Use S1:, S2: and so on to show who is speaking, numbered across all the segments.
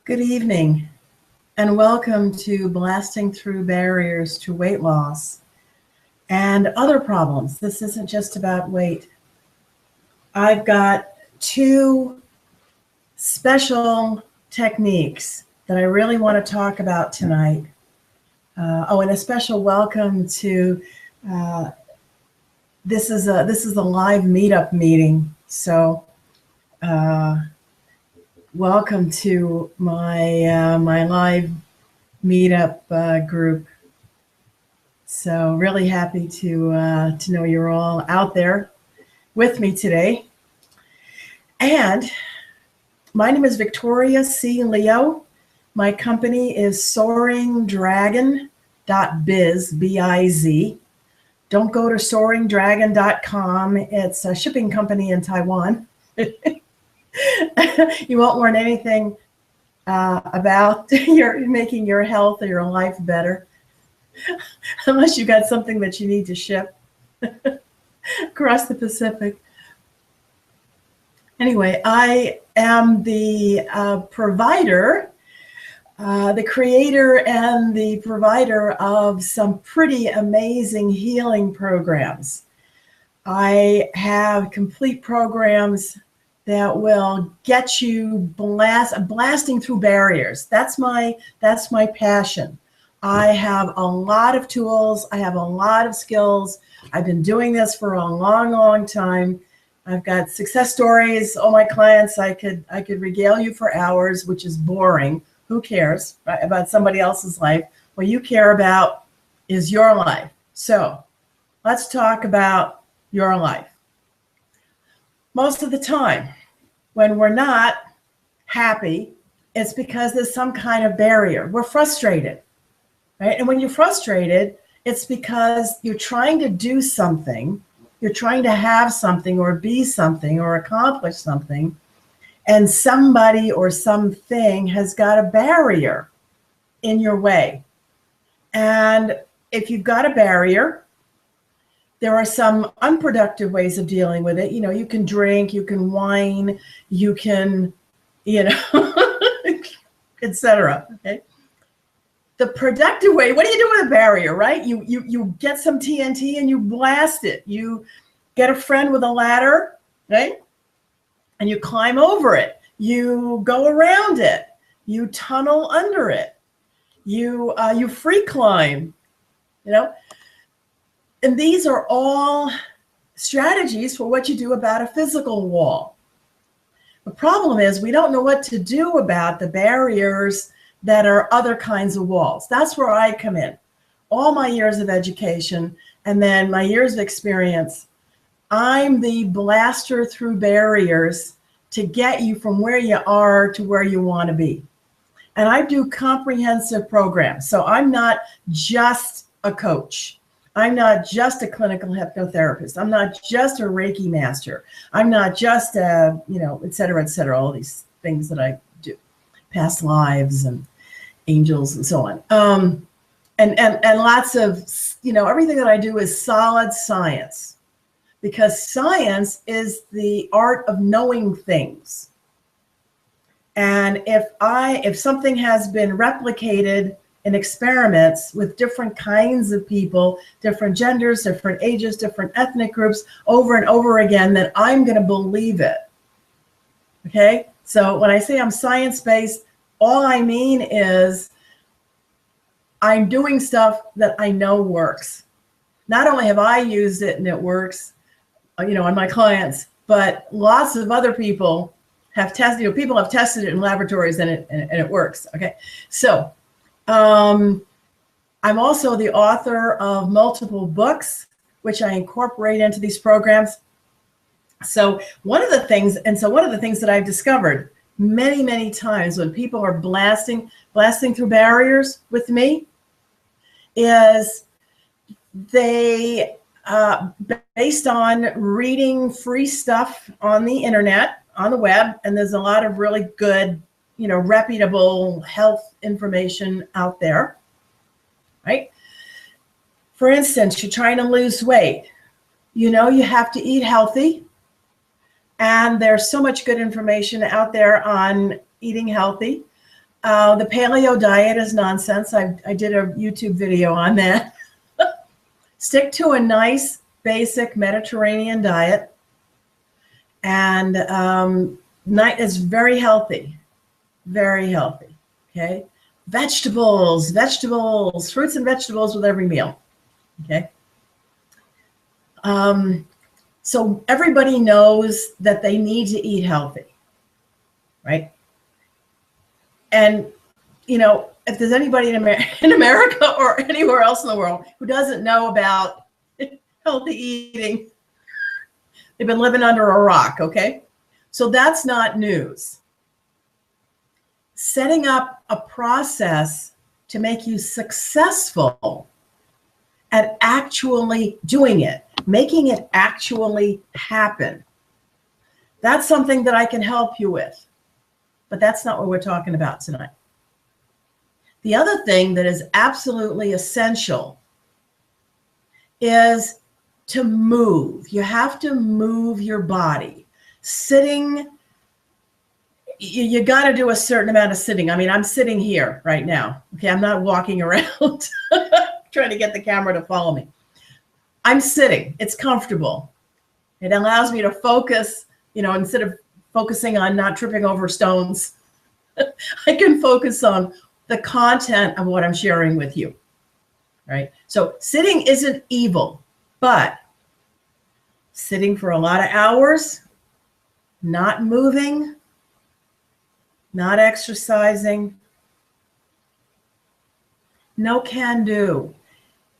S1: Good evening, and welcome to Blasting Through Barriers to Weight Loss and Other Problems. This isn't just about weight. I've got two special techniques that I really want to talk about tonight. And a special welcome to this is a live meetup meeting. So welcome to my live meetup group. So really happy to know you're all out there with me today. And my name is Victoria C. Leo. My company is soaringdragon.biz, B-I-Z. Don't go to soaringdragon.com. It's a shipping company in Taiwan. You won't learn anything about making your health or your life better unless you got something that you need to ship across the Pacific. Anyway, I am the provider, the creator and the provider of some pretty amazing healing programs. I have complete programs that will get you blasting through barriers. That's my passion. I have a lot of tools. I have a lot of skills. I've been doing this for a long, long time. I've got success stories. All my clients, I could regale you for hours, which is boring. Who cares, right, about somebody else's life? What you care about is your life. So let's talk about your life. Most of the time, when we're not happy, it's because there's some kind of barrier. We're frustrated, right? And when you're frustrated, it's because you're trying to do something, you're trying to have something or be something or accomplish something, and somebody or something has got a barrier in your way. And if you've got a barrier, there are some unproductive ways of dealing with it. You know, you can drink, you can whine, you can, etc. Okay. The productive way, what do you do with a barrier, right? You get some TNT and you blast it. You get a friend with a ladder, right? And you climb over it. You go around it. You tunnel under it. You free climb, And these are all strategies for what you do about a physical wall. The problem is we don't know what to do about the barriers that are other kinds of walls. That's where I come in. All my years of education and then my years of experience, I'm the blaster through barriers to get you from where you are to where you want to be. And I do comprehensive programs. So I'm not just a coach. I'm not just a clinical hypnotherapist. I'm not just a Reiki master. I'm not just et cetera, all these things that I do, past lives and angels and so on. And lots of, everything that I do is solid science, because science is the art of knowing things. And if something has been replicated in experiments with different kinds of people, different genders, different ages, different ethnic groups, over and over again, then I'm going to believe it. Okay? So when I say I'm science-based, all I mean is I'm doing stuff that I know works. Not only have I used it and it works, on my clients, but lots of other people have tested, people have tested it in laboratories and it works. Okay? So, I'm also the author of multiple books, which I incorporate into these programs. So one of the things that I've discovered many, many times when people are blasting through barriers with me is they, based on reading free stuff on the internet, on the web, and there's a lot of really good reputable health information out there, right? For instance, you're trying to lose weight. You have to eat healthy. And there's so much good information out there on eating healthy. The paleo diet is nonsense. I did a YouTube video on that. Stick to a nice, basic Mediterranean diet. And it's very healthy. Very healthy. Okay? Vegetables, fruits and vegetables with every meal. Okay? So everybody knows that they need to eat healthy, right? And, you know, if there's anybody in America or anywhere else in the world who doesn't know about healthy eating, they've been living under a rock, okay? So that's not news. Setting up a process to make you successful at actually doing it, making it actually happen. That's something that I can help you with, but that's not what we're talking about tonight. The other thing that is absolutely essential is to move. You have to move your body. Sitting, you got to do a certain amount of sitting. I mean, I'm sitting here right now. Okay, I'm not walking around trying to get the camera to follow me. I'm sitting. It's comfortable. It allows me to focus, you know, instead of focusing on not tripping over stones, I can focus on the content of what I'm sharing with you, right? So sitting isn't evil, but sitting for a lot of hours, not moving, not exercising, no can do.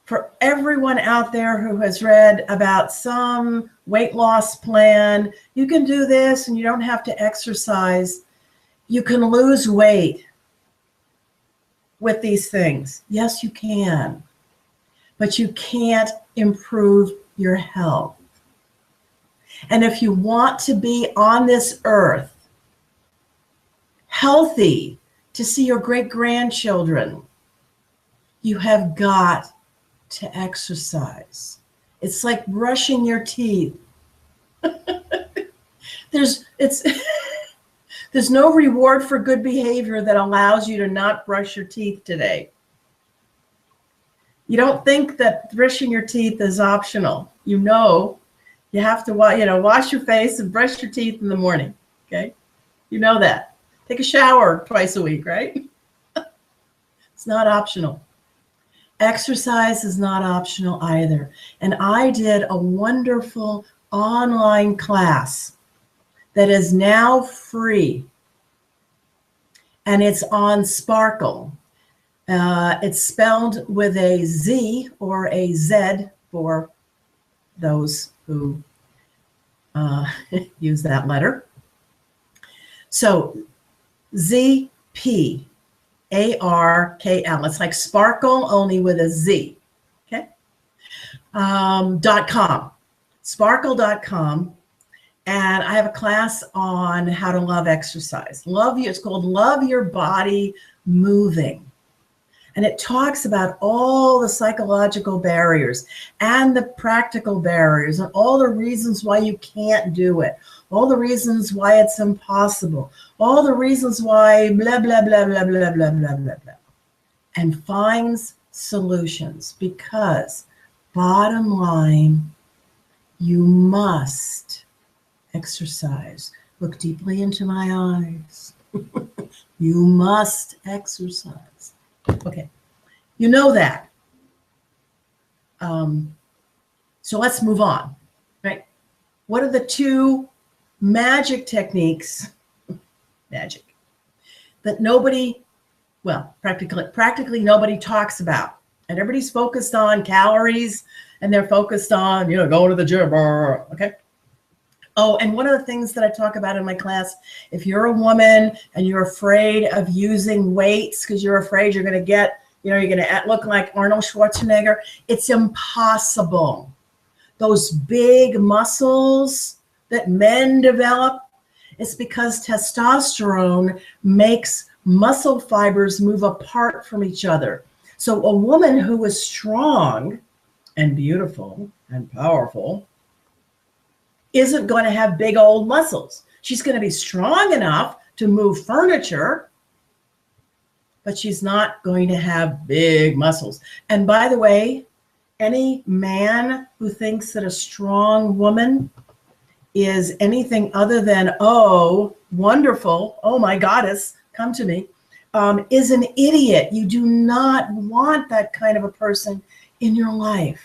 S1: For everyone out there who has read about some weight loss plan, you can do this and you don't have to exercise. You can lose weight with these things. Yes, you can, but you can't improve your health. And if you want to be on this earth, healthy, to see your great-grandchildren, you have got to exercise. It's like brushing your teeth. There's no reward for good behavior that allows you to not brush your teeth today. You don't think that brushing your teeth is optional. You know you have to wash your face and brush your teeth in the morning, okay? You know that. Take a shower twice a week, right? It's not optional. Exercise is not optional either. And I did a wonderful online class that is now free. And it's on Sparkle. It's spelled with a Z or a Z for those who use that letter. So ZPARKL. It's like Sparkle, only with a Z. Okay. .com. Sparkle.com. And I have a class on how to love exercise. It's called Love Your Body Moving. And it talks about all the psychological barriers and the practical barriers and all the reasons why you can't do it, all the reasons why it's impossible, all the reasons why blah, blah, blah, blah, blah, blah, blah, blah, blah, and finds solutions. Because bottom line, you must exercise. Look deeply into my eyes. You must exercise. Okay, you know that. So let's move on, right? What are the two magic techniques, that practically nobody talks about? And everybody's focused on calories and they're focused on, going to the gym, okay? Oh, and one of the things that I talk about in my class, if you're a woman and you're afraid of using weights because you're afraid you're going to get, you're going to look like Arnold Schwarzenegger, it's impossible. Those big muscles that men develop, it's because testosterone makes muscle fibers move apart from each other. So a woman who is strong and beautiful and powerful isn't going to have big old muscles. She's going to be strong enough to move furniture, but she's not going to have big muscles. And by the way, any man who thinks that a strong woman is anything other than, oh, wonderful, oh my goddess, come to me, is an idiot. You do not want that kind of a person in your life.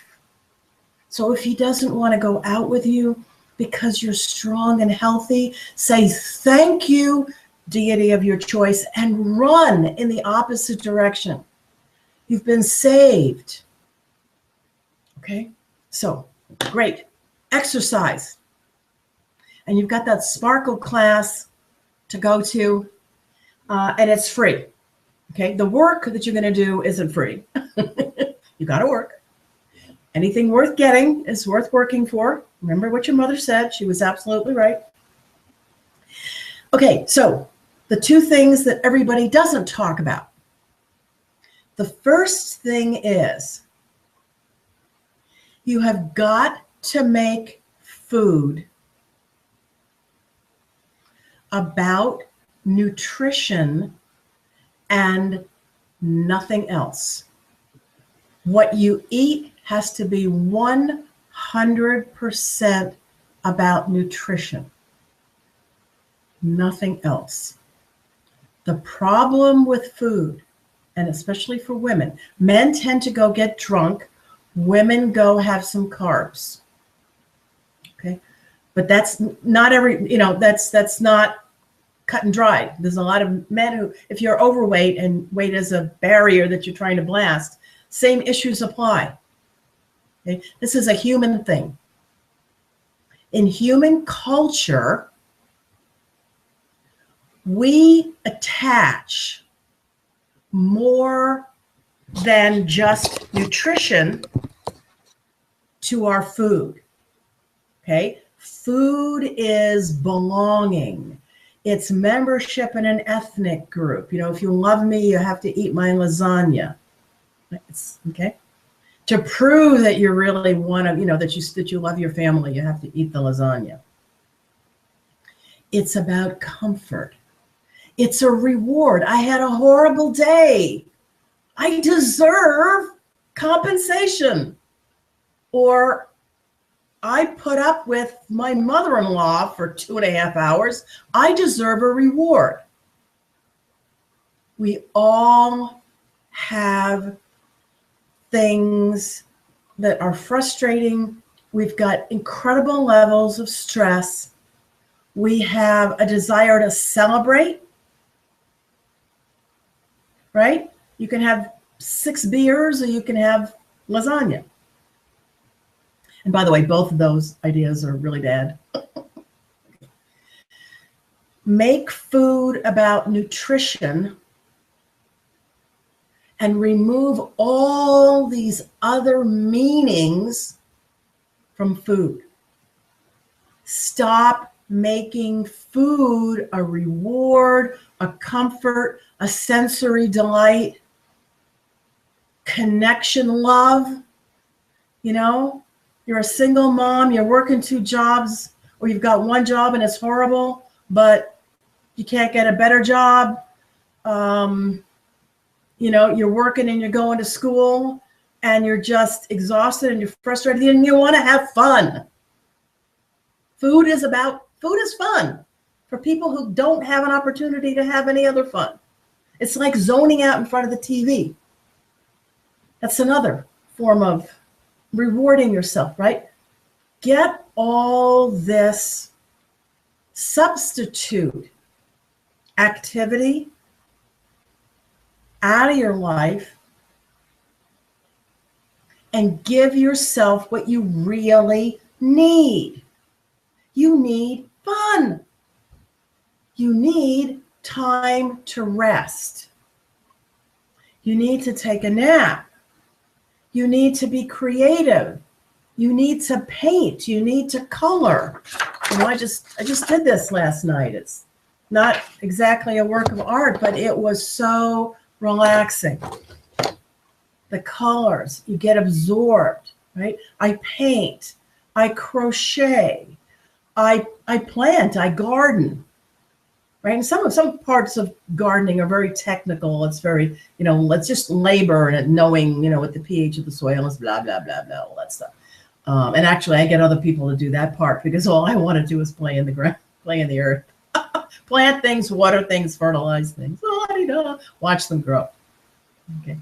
S1: So if he doesn't want to go out with you because you're strong and healthy, say thank you, deity of your choice, and run in the opposite direction. You've been saved. Okay? So, great. Exercise. And you've got that sparkle class to go to, and it's free. Okay? The work that you're going to do isn't free. You got to work. Anything worth getting is worth working for. Remember what your mother said. She was absolutely right. Okay, so the two things that everybody doesn't talk about. The first thing is you have got to make food about nutrition and nothing else. What you eat has to be 100% about nutrition, nothing else. The problem with food, and especially for women, men tend to go get drunk, women go have some carbs. Okay? But that's not that's not cut and dried. There's a lot of men who, if you're overweight and weight is a barrier that you're trying to blast, same issues apply. Okay? This is a human thing. In human culture, we attach more than just nutrition to our food. Okay? Food is belonging. It's membership in an ethnic group. You know, if you love me, you have to eat my lasagna. Okay? To prove that you really want to, that you love your family, you have to eat the lasagna. It's about comfort. It's a reward. I had a horrible day. I deserve compensation. Or I put up with my mother-in-law for 2.5 hours. I deserve a reward. We all have things that are frustrating. We've got incredible levels of stress. We have a desire to celebrate, right? You can have 6 beers or you can have lasagna. And by the way, both of those ideas are really bad. Make food about nutrition and remove all these other meanings from food. Stop making food a reward, a comfort, a sensory delight, connection, love. You know, you're a single mom, you're working 2 jobs, or you've got 1 job and it's horrible, but you can't get a better job. You're working and you're going to school and you're just exhausted and you're frustrated and you want to have fun. Food is fun for people who don't have an opportunity to have any other fun. It's like zoning out in front of the TV. That's another form of rewarding yourself, right? Get all this substitute activity out of your life and give yourself what you really need. You need fun. You need time to rest. You need to take a nap. You need to be creative. You need to paint. You need to color. I just did this last night. It's not exactly a work of art, but it was so relaxing. The colors, you get absorbed, right? I paint, I crochet, I plant, I garden, right? And some parts of gardening are very technical. It's very, let's just labor and knowing, what the pH of the soil is, blah, blah, blah, blah, all that stuff. And actually, I get other people to do that part because all I want to do is play in the ground, play in the earth, plant things, water things, fertilize things, watch them grow. Okay.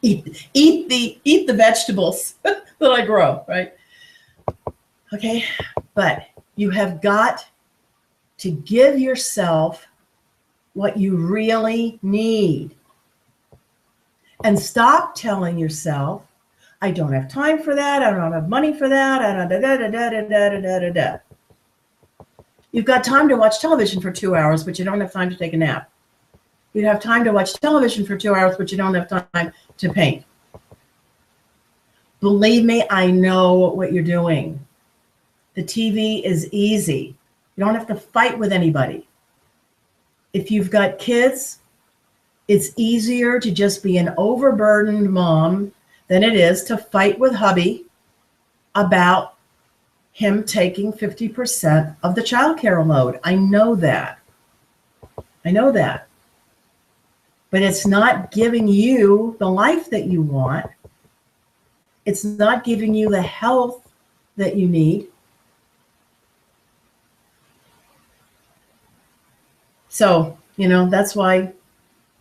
S1: Eat the vegetables that I grow, right? Okay, but you have got to give yourself what you really need. And stop telling yourself, I don't have time for that, I don't have money for that, You've got time to watch television for 2 hours, but you don't have time to take a nap. You have time to watch television for 2 hours, but you don't have time to paint. Believe me, I know what you're doing. The TV is easy. You don't have to fight with anybody. If you've got kids, it's easier to just be an overburdened mom than it is to fight with hubby about him taking 50% of the childcare load. I know that. But it's not giving you the life that you want. It's not giving you the health that you need. So, that's why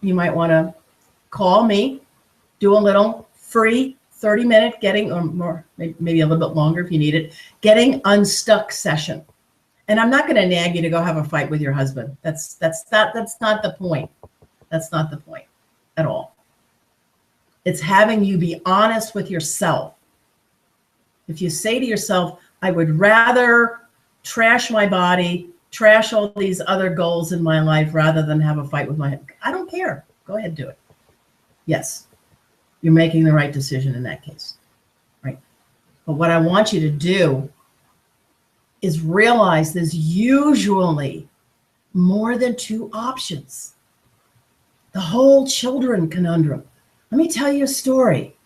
S1: you might want to call me, do a little free 30-minute or more, maybe a little bit longer if you need it, getting unstuck session. And I'm not going to nag you to go have a fight with your husband. That's not the point. That's not the point at all. It's having you be honest with yourself. If you say to yourself, I would rather trash my body, trash all these other goals in my life rather than have a fight with I don't care. Go ahead, do it. Yes, you're making the right decision in that case, right? But what I want you to do is realize there's usually more than two options. The whole children conundrum. Let me tell you a story,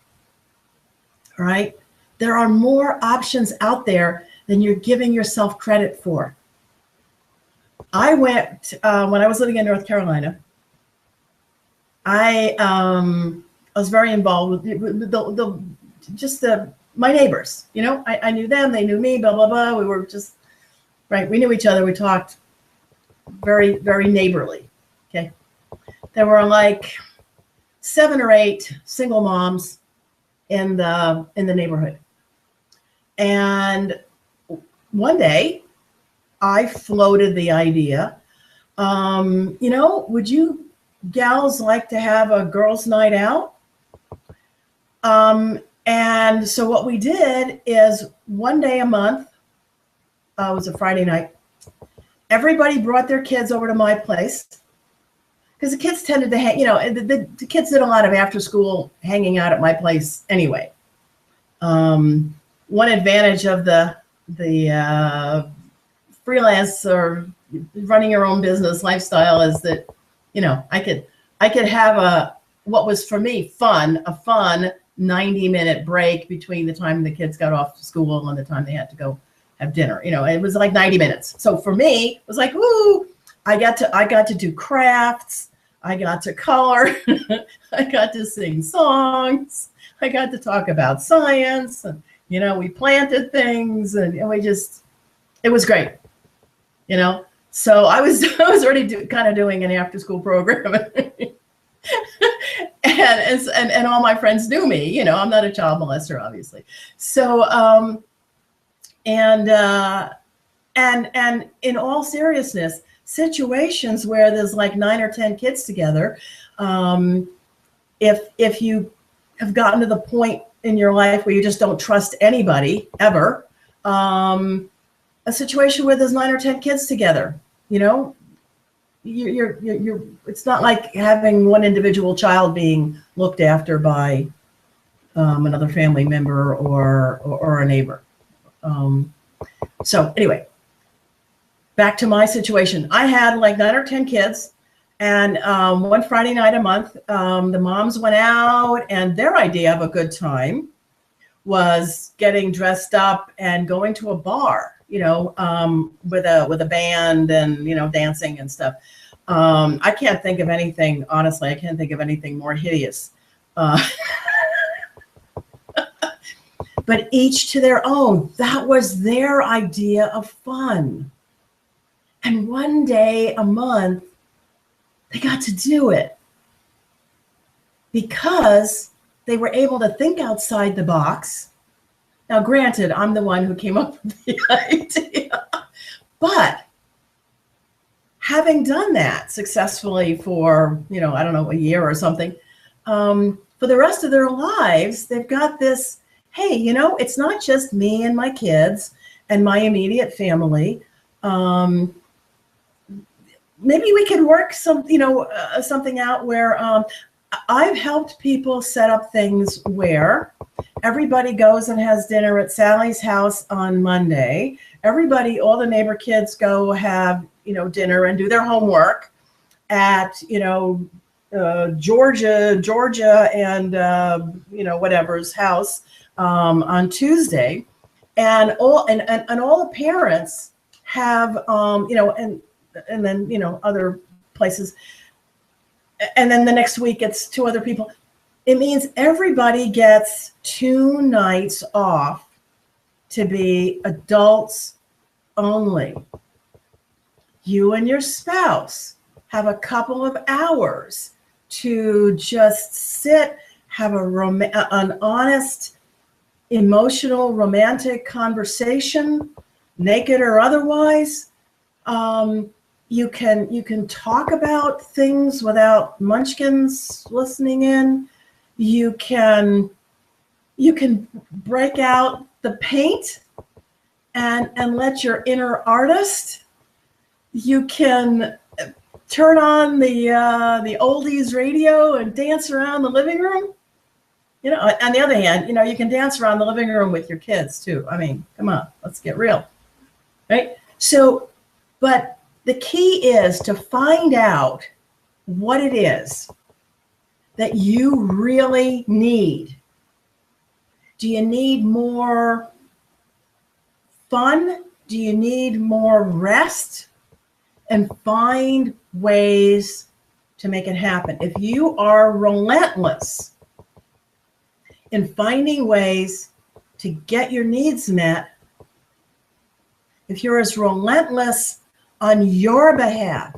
S1: all right? There are more options out there than you're giving yourself credit for. I went, when I was living in North Carolina, I was very involved with my neighbors. I knew them, they knew me, blah, blah, blah. We were just, right, we knew each other. We talked very, very neighborly, okay? There were like 7 or 8 single moms in the neighborhood. And one day I floated the idea, would you gals like to have a girls' night out? And so what we did is one day a month, it was a Friday night, everybody brought their kids over to my place because the kids tended to hang, the kids did a lot of after school hanging out at my place anyway. One advantage of the freelance or running your own business lifestyle is that, I could have what was for me a fun 90-minute break between the time the kids got off school and the time they had to go have dinner. It was like 90 minutes. So for me, it was like, woo, I got to do crafts. I got to color. I got to sing songs. I got to talk about science. And, we planted things and it was great, So I was already kind of doing an after school program. and all my friends knew me, I'm not a child molester, obviously. So, and in all seriousness, situations where there's like 9 or 10 kids together, if you have gotten to the point in your life where you just don't trust anybody ever, a situation where there's 9 or 10 kids together, you're it's not like having one individual child being looked after by another family member or a neighbor. So anyway, back to my situation. I had like 9 or 10 kids, and one Friday night a month, the moms went out, and their idea of a good time was getting dressed up and going to a bar. with a band and, dancing and stuff. I can't think of anything, honestly, I can't think of anything more hideous. But each to their own. That was their idea of fun. And one day a month, they got to do it because they were able to think outside the box. Now, granted, I'm the one who came up with the idea, but having done that successfully for, I don't know, a year or something, for the rest of their lives, they've got this, hey, it's not just me and my kids and my immediate family. Maybe we could work something out where I've helped people set up things where everybody goes and has dinner at Sally's house on Monday. All the neighbor kids go have, dinner and do their homework at, Georgia and, whatever's house on Tuesday. And all the parents have, and then, other places. And then the next week it's 2 other people. It means everybody gets 2 nights off to be adults only. You and your spouse have a couple of hours to just sit, have an honest, emotional, romantic conversation, naked or otherwise. You can talk about things without munchkins listening in. You can break out the paint and let your inner artist. You can turn on the oldies radio and dance around the living room. On the other hand, you can dance around the living room with your kids too. I mean, come on, let's get real, right? So, but the key is to find out what it is that you really need. Do you need more fun? Do you need more rest? And find ways to make it happen. If you are relentless in finding ways to get your needs met, if you're as relentless on your behalf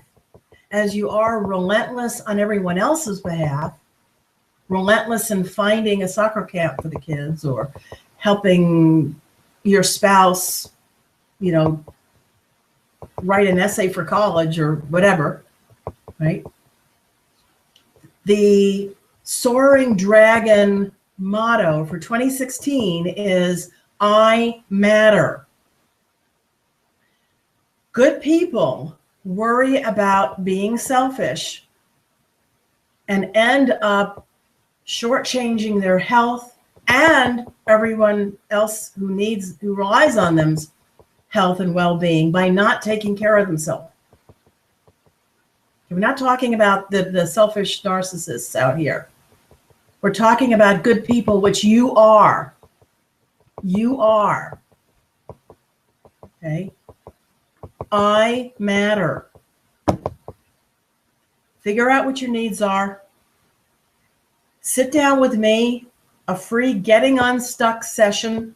S1: as you are relentless on everyone else's behalf, relentless in finding a soccer camp for the kids or helping your spouse, write an essay for college or whatever, right? The Soaring Dragon motto for 2016 is, I matter. Good people worry about being selfish and end up shortchanging their health and everyone else who relies on them's health and well-being by not taking care of themselves. We're not talking about the selfish narcissists out here. We're talking about good people, which you are. You are. Okay? I matter. Figure out what your needs are. Sit down with me, a free Getting Unstuck session.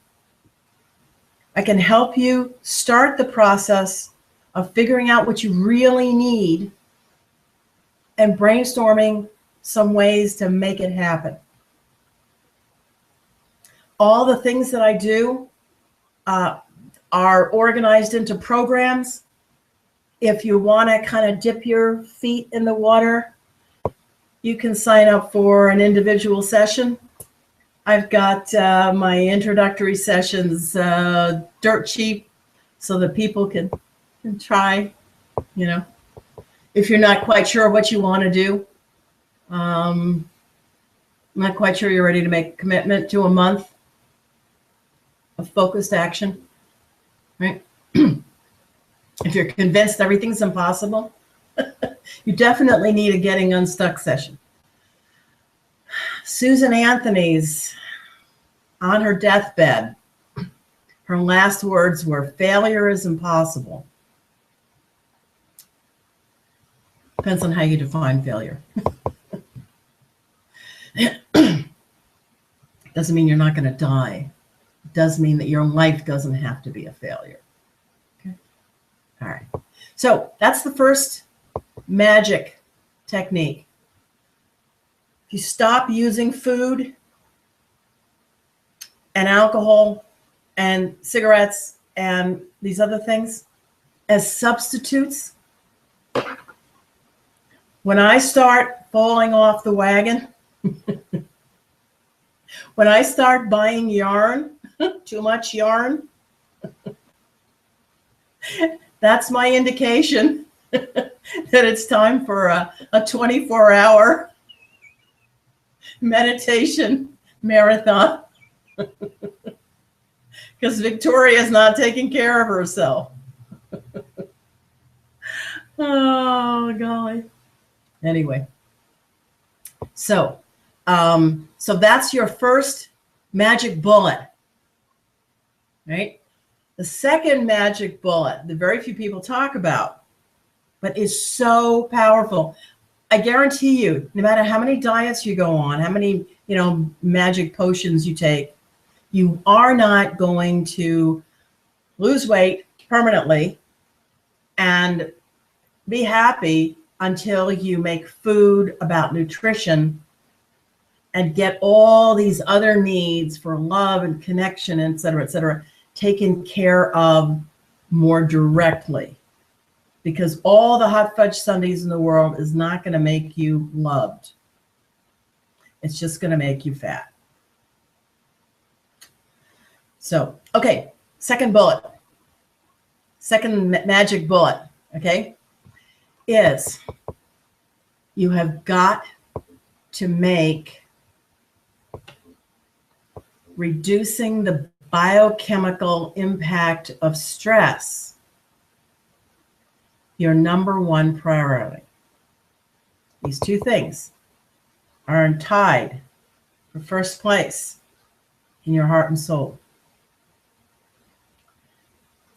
S1: I can help you start the process of figuring out what you really need and brainstorming some ways to make it happen. All the things that I do are organized into programs. If you want to kind of dip your feet in the water, you can sign up for an individual session. I've got my introductory sessions dirt cheap so that people can try, If you're not quite sure what you want to do, not quite sure you're ready to make a commitment to a month of focused action, right? If you're convinced everything's impossible, you definitely need a Getting Unstuck session. Susan Anthony's on her deathbed. Her last words were, "Failure is impossible." Depends on how you define failure. Doesn't mean you're not going to die. It does mean that your life doesn't have to be a failure. Okay. All right. So that's the first magic technique. If you stop using food and alcohol and cigarettes and these other things as substitutes, when I start falling off the wagon, when I start buying yarn, too much yarn, that's my indication that it's time for a 24-hour meditation marathon. Because Victoria's not taking care of herself. Oh, golly. Anyway, so that's your first magic bullet, right? The second magic bullet, that very few people talk about, but is so powerful. I guarantee you, no matter how many diets you go on, how many, magic potions you take, you are not going to lose weight permanently and be happy until you make food about nutrition and get all these other needs for love and connection, et cetera, taken care of more directly. Because all the hot fudge sundaes in the world is not going to make you loved. It's just going to make you fat. So, okay, second bullet, second magic bullet, okay, is you have got to make reducing the biochemical impact of stress your number one priority. These two things are tied for first place in your heart and soul.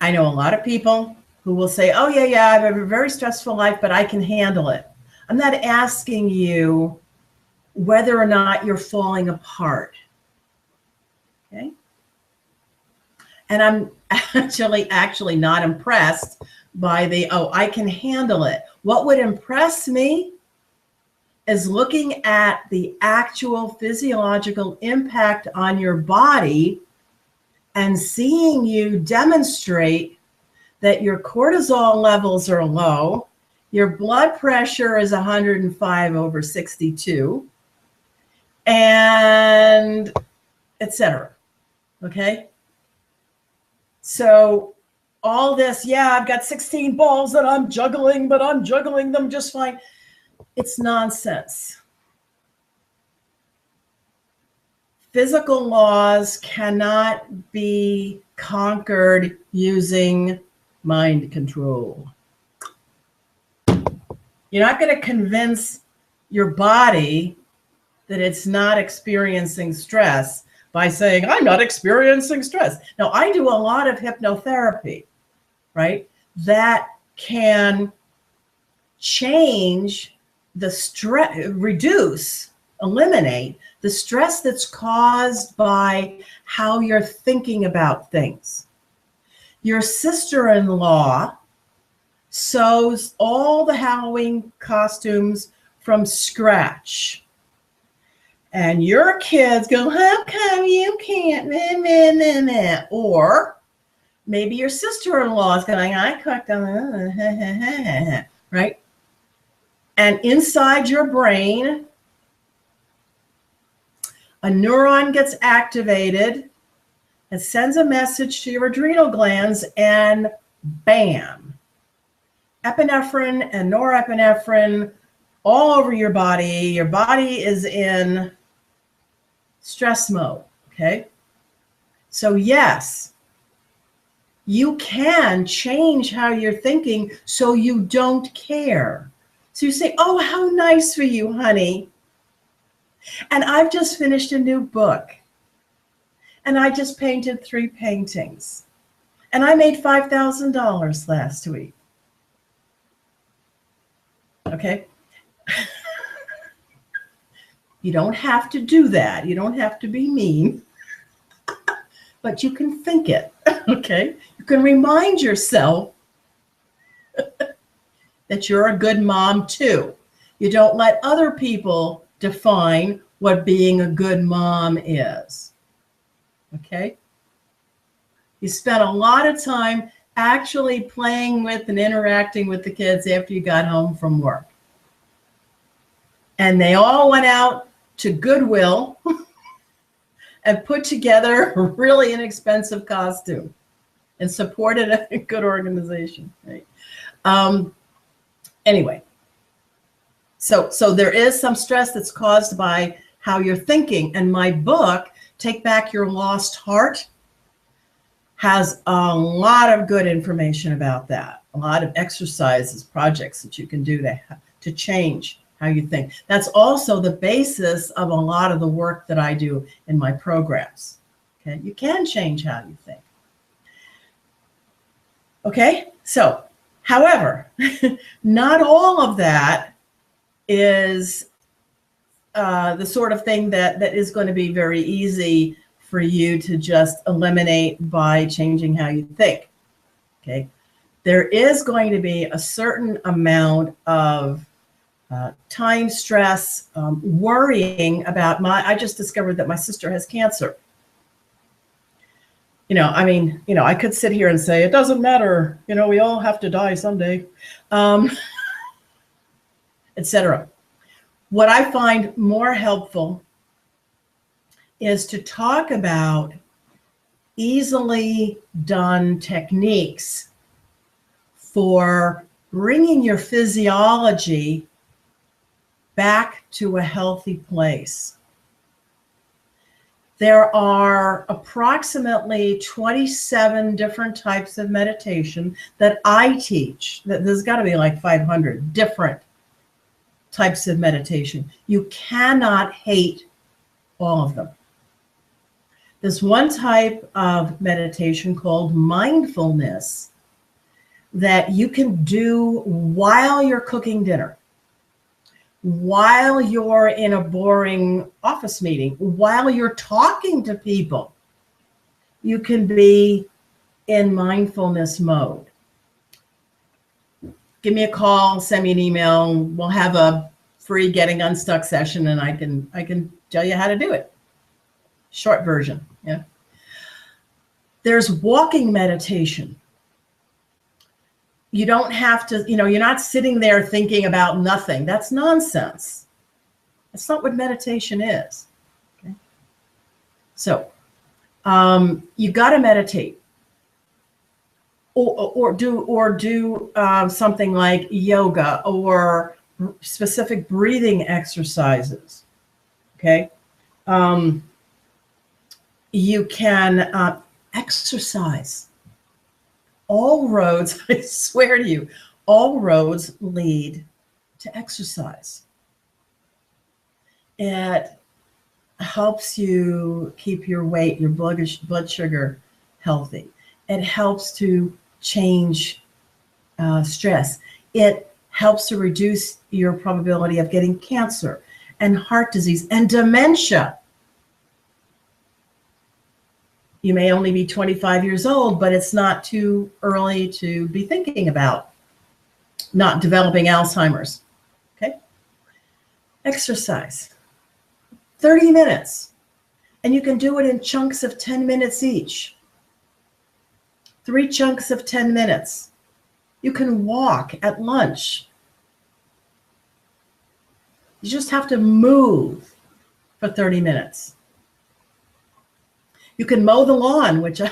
S1: I know a lot of people who will say, "Oh, yeah, I have a very stressful life, but I can handle it." I'm not asking you whether or not you're falling apart. Okay? And I'm actually not impressed by the, "Oh, I can handle it." What would impress me is looking at the actual physiological impact on your body and seeing you demonstrate that your cortisol levels are low, your blood pressure is 105/62, and etc. Okay? So all this, yeah, I've got 16 balls that I'm juggling, but I'm juggling them just fine. It's nonsense. Physical laws cannot be conquered using mind control. You're not going to convince your body that it's not experiencing stress by saying, "I'm not experiencing stress." Now, I do a lot of hypnotherapy, right? That can change the stress, eliminate the stress that's caused by how you're thinking about things. Your sister-in-law sews all the Halloween costumes from scratch. And your kids go, "How come you can't?" Or maybe your sister-in-law is going, "I cooked them," right? And inside your brain, a neuron gets activated and sends a message to your adrenal glands, and bam, epinephrine and norepinephrine all over your body. Your body is in stress mode, okay? So yes, you can change how you're thinking so you don't care. So you say, "Oh, how nice for you, honey. And I've just finished a new book. And I just painted 3 paintings. And I made $5,000 last week. Okay. You don't have to do that. You don't have to be mean, but you can think it. Okay. You can remind yourself that you're a good mom too. You don't let other people define what being a good mom is. Okay? You spent a lot of time actually playing with and interacting with the kids after you got home from work. And they all went out to Goodwill and put together a really inexpensive costume and supported a good organization. Right? Anyway, so there is some stress that's caused by how you're thinking. And my book, Take Back Your Lost Heart, has a lot of good information about that. A lot of exercises, projects that you can do to change how you think. That's also the basis of a lot of the work that I do in my programs. Okay, you can change how you think. Okay, so however, not all of that is the sort of thing that is going to be very easy for you to just eliminate by changing how you think. Okay, there is going to be a certain amount of time, stress, worrying about I just discovered that my sister has cancer. I could sit here and say, it doesn't matter. We all have to die someday, etc. What I find more helpful is to talk about easily done techniques for bringing your physiology back to a healthy place. There are approximately 27 different types of meditation that I teach. There's got to be like 500 different types of meditation. You cannot hate all of them. There's one type of meditation called mindfulness that you can do while you're cooking dinner, while you're in a boring office meeting, while you're talking to people. You can be in mindfulness mode. Give me a call, send me an email. We'll have a free Getting Unstuck session, and I can tell you how to do it. Short version. Yeah. There's walking meditation. You don't have to, you're not sitting there thinking about nothing. That's nonsense. That's not what meditation is. Okay? So you got to meditate, or do something like yoga or specific breathing exercises. Okay. You can exercise. All roads, I swear to you, all roads lead to exercise. It helps you keep your weight, your blood sugar healthy. It helps to change stress. It helps to reduce your probability of getting cancer and heart disease and dementia. You may only be 25 years old, but it's not too early to be thinking about not developing Alzheimer's. Okay? Exercise. 30 minutes. And you can do it in chunks of 10 minutes each. 3 chunks of 10 minutes. You can walk at lunch. You just have to move for 30 minutes. You can mow the lawn, which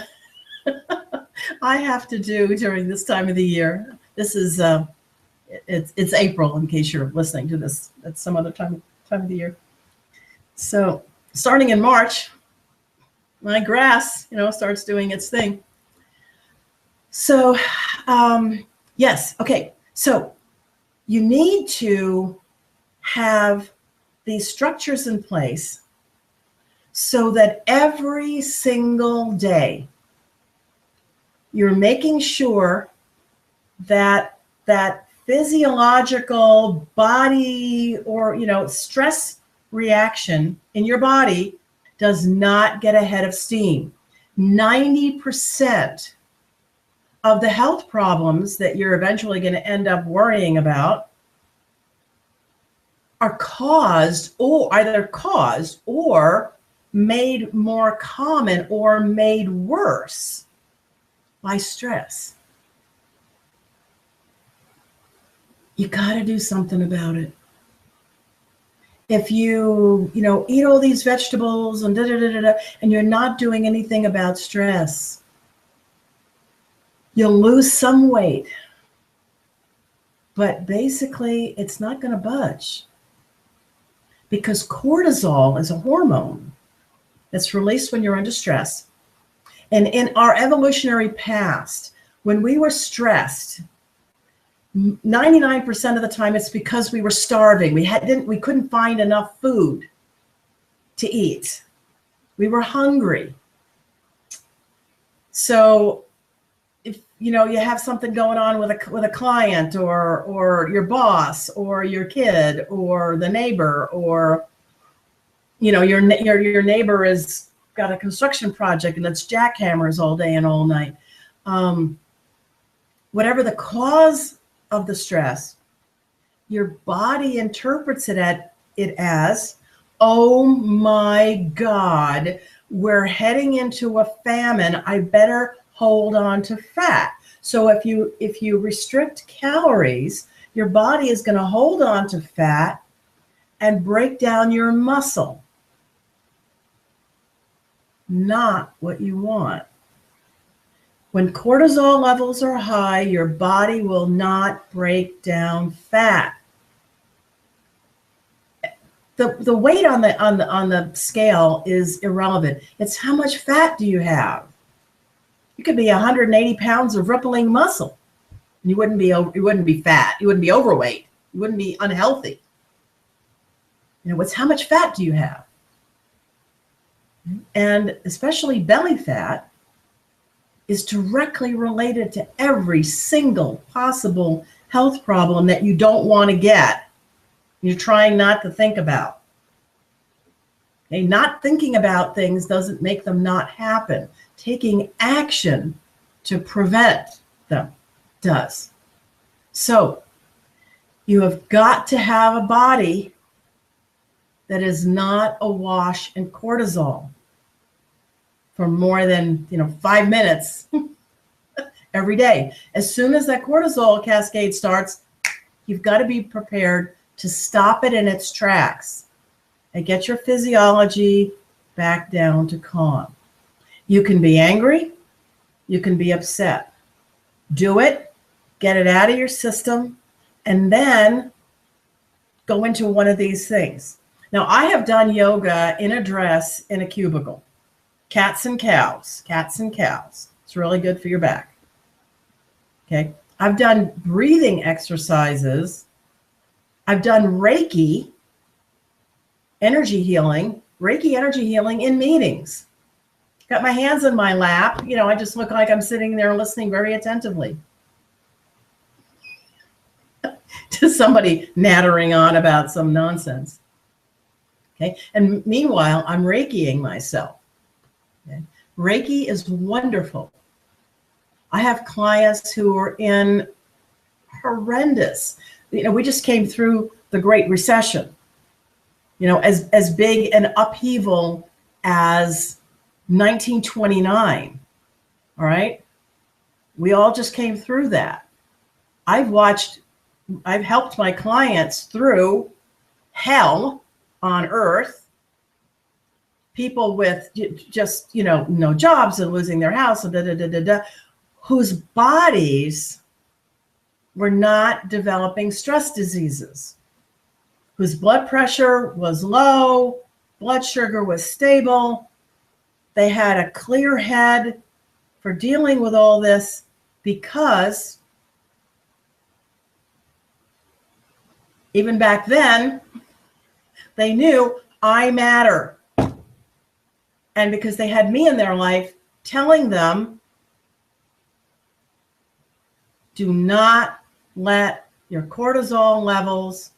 S1: I have to do during this time of the year. This is it's April, in case you're listening to this at some other time of the year. So starting in March, my grass, starts doing its thing. So yes, okay. So you need to have these structures in place so that every single day You're making sure that that physiological body or, stress reaction in your body does not get ahead of steam. 90% of the health problems that you're eventually going to end up worrying about are either caused or made more common or made worse by stress. You got to do something about it. If you eat all these vegetables and and you're not doing anything about stress, you'll lose some weight. But basically, it's not going to budge. Because cortisol is a hormone that's released when you're under stress. And in our evolutionary past, when we were stressed, 99% of the time it's because we were starving. We couldn't find enough food to eat. We were hungry. So if you have something going on with a client or your boss or your kid or the neighbor, or your neighbor has got a construction project and it's jackhammers all day and all night. Whatever the cause of the stress, your body interprets it as, oh my God, we're heading into a famine. I better hold on to fat. So if you restrict calories, your body is going to hold on to fat and break down your muscle. Not what you want. When cortisol levels are high, your body will not break down fat. The weight on the scale is irrelevant. It's how much fat do you have. You could be 180 pounds of rippling muscle. You wouldn't be fat. You wouldn't be overweight. You wouldn't be unhealthy. It's how much fat do you have? And especially belly fat is directly related to every single possible health problem that you don't want to get. You're trying not to think about. Okay? Not thinking about things doesn't make them not happen. Taking action to prevent them does. So you have got to have a body that is not awash in cortisol for more than 5 minutes every day. As soon as that cortisol cascade starts, you've got to be prepared to stop it in its tracks and get your physiology back down to calm. You can be angry, you can be upset. Do it, get it out of your system, and then go into one of these things. Now, I have done yoga in a dress in a cubicle. Cats and cows. It's really good for your back. Okay. I've done breathing exercises. I've done Reiki energy healing in meetings. Got my hands in my lap. I just look like I'm sitting there listening very attentively to somebody nattering on about some nonsense. Okay. And meanwhile, I'm Reikiing myself. Okay. Reiki is wonderful. I have clients who are in horrendous, we just came through the Great Recession, as big an upheaval as 1929. All right. We all just came through that. I've helped my clients through hell on earth. People with just, no jobs and losing their house, and whose bodies were not developing stress diseases, whose blood pressure was low, blood sugar was stable. They had a clear head for dealing with all this because even back then, they knew I matter. And because they had me in their life telling them Do not let your cortisol levels,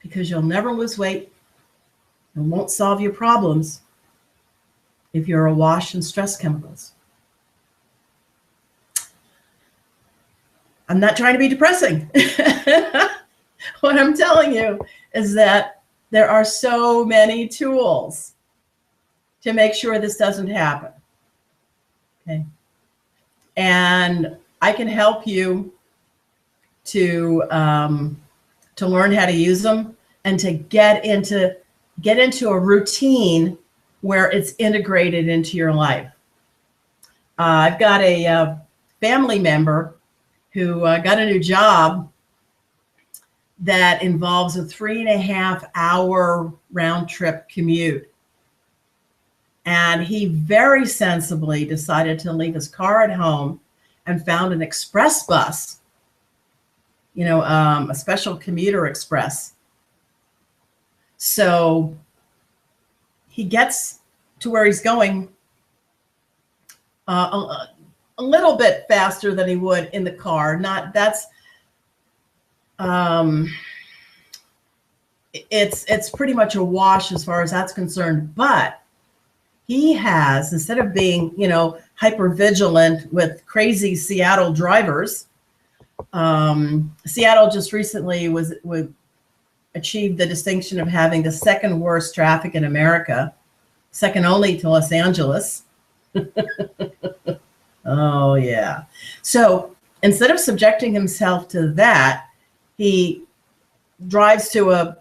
S1: because you'll never lose weight and won't solve your problems if you're awash in stress chemicals. I'm not trying to be depressing. What I'm telling you is that there are so many tools to make sure this doesn't happen. Okay. And I can help you to learn how to use them and to get into a routine where it's integrated into your life. I've got a family member who got a new job that involves a 3.5-hour round trip commute. And he very sensibly decided to leave his car at home and found an express bus, a special commuter express. So he gets to where he's going a little bit faster than he would in the car. It's pretty much a wash as far as that's concerned. But he has, instead of being, hyper vigilant with crazy Seattle drivers, Seattle just recently achieved the distinction of having the second worst traffic in America, second only to Los Angeles. Oh, yeah. So instead of subjecting himself to that, he drives to a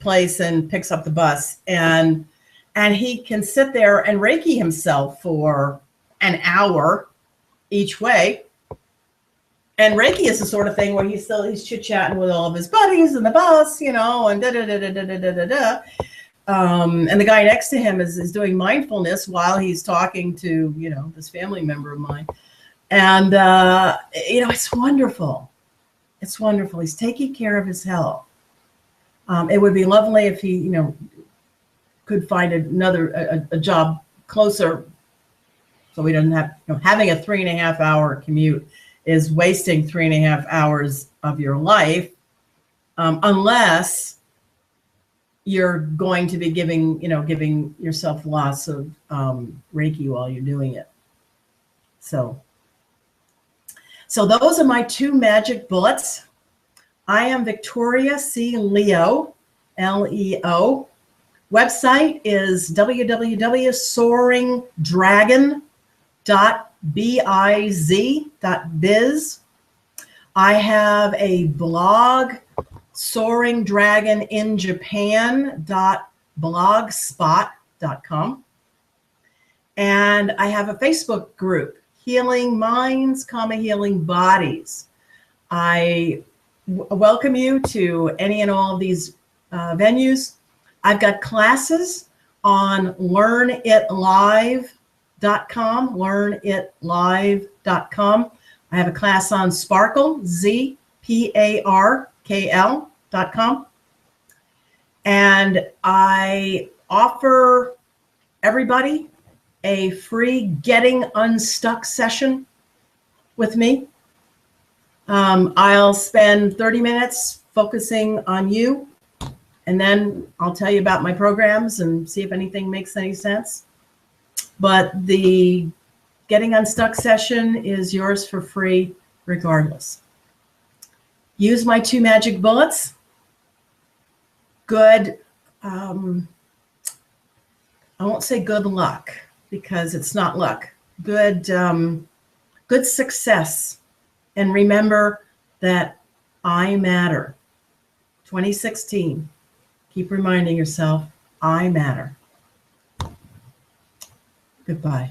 S1: place and picks up the bus, and he can sit there and Reiki himself for an hour each way. And Reiki is the sort of thing where he's chit-chatting with all of his buddies in the bus, and da-da-da-da-da-da-da-da. And the guy next to him is doing mindfulness while he's talking to, this family member of mine. And, it's wonderful. It's wonderful. He's taking care of his health. It would be lovely if he, could find a job closer, so we don't have, having a 3.5-hour commute is wasting 3.5 hours of your life, unless you're going to be giving yourself lots of Reiki while you're doing it. So those are my 2 magic bullets. I am Victoria C. Leo, Leo. Website is www.soaringdragon.biz. I have a blog, soaringdragoninjapan.blogspot.com. And I have a Facebook group, Healing Minds, Healing Bodies. I welcome you to any and all of these venues. I've got classes on learnitlive.com, learnitlive.com. I have a class on Sparkle, ZPARKL.com. And I offer everybody a free Getting Unstuck session with me. I'll spend 30 minutes focusing on you, and then I'll tell you about my programs and see if anything makes any sense. But the Getting Unstuck session is yours for free regardless. Use my 2 magic bullets. Good, I won't say good luck, because it's not luck. Good success. And remember that I matter. 2016. Keep reminding yourself, I matter. Goodbye.